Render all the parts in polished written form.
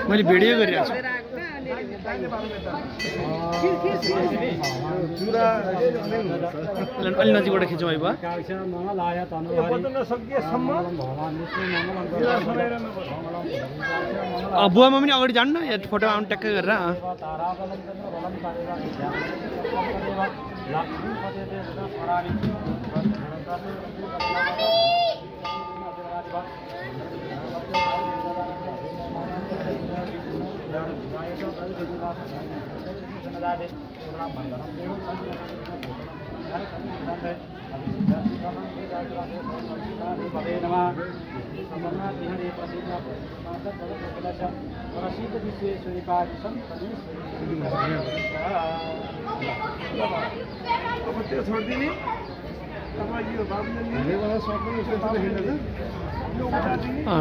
मैले भिडियो गरिरहेको छु अलि नजिकबाट खिचौँ है भयो बुवामा पनि अगाडि जानु न या फोटो आउनु ट्याक्कै गरेर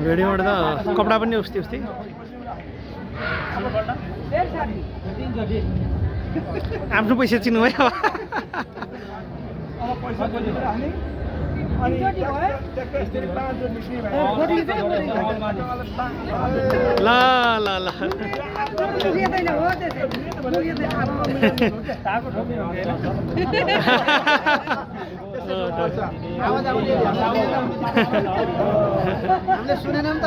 भिडियोबाट त कपडा पनि उस्तै उस्तै आफ्नो पैसा चिन्नु भयो ल ल ल हामीले सुनेनौँ त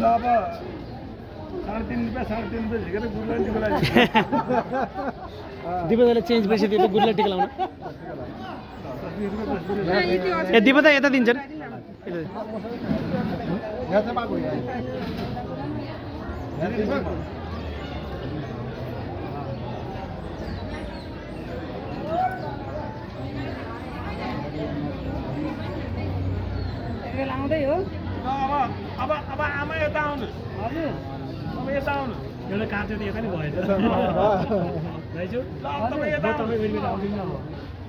अब 3.5 रुपियाँ झिकेर गुरुलाटीको लागि दिपदाले चेन्ज पैसा दियो त गुरुलाटी लाउन ए दिपदा यता दिन्छ नि लाउँदै हो अब आमा यता आउनु हजुर अब यता आउनु एउटा काट्यो त यता नि भएछ दाइजु तपाईँ यता तपाईँ बेर आउँदिनु अब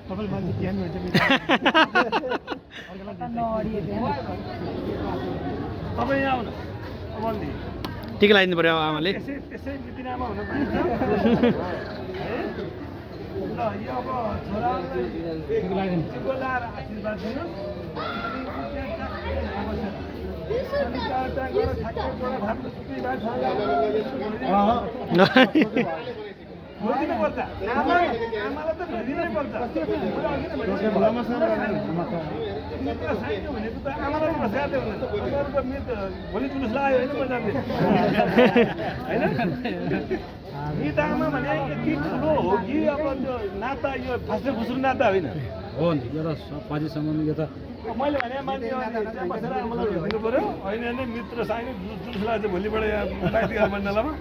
तपाईँले मान्छे ध्यान हुन्छ तपाईँ यहाँ आउनु अब अलि टिका लगाइदिनु पर्यो आमाले त्यसै बितिन आमा हुन पाइन्छ ल यो अब छोरालाई टिका लगाएर आशीर्वाद दिनु भोलि जुलुस लाग्यो होइन मित आमा भने यति ठुलो हो कि अब त्यो नाता यो फास्टै फुस्रो नाता होइन हो नि एउटा पाजीसम्म यो त मैले भने मान्छे बसेर आमालाई भेट्नु पऱ्यो होइन नै मित्र साइनो जुलुस लाग्छ भोलिबाट यहाँ बाइक मण्डलामा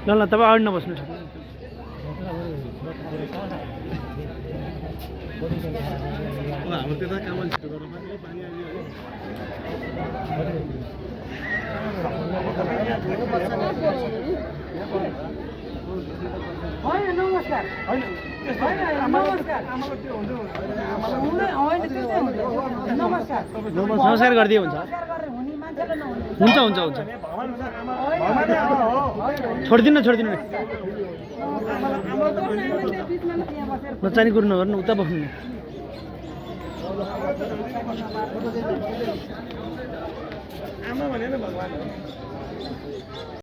ल ल तपाईँ अगाडि नबस्नु हाम्रो त्यता काम छिटो गरेर नमस्कार नमस्कार गरिदियो हुन्छ हुन्छ हुन्छ हुन्छ छोडिदिनु छोडिदिनु नचानी कुरो नगर्नु उता बस्नु आमा भने भगवान्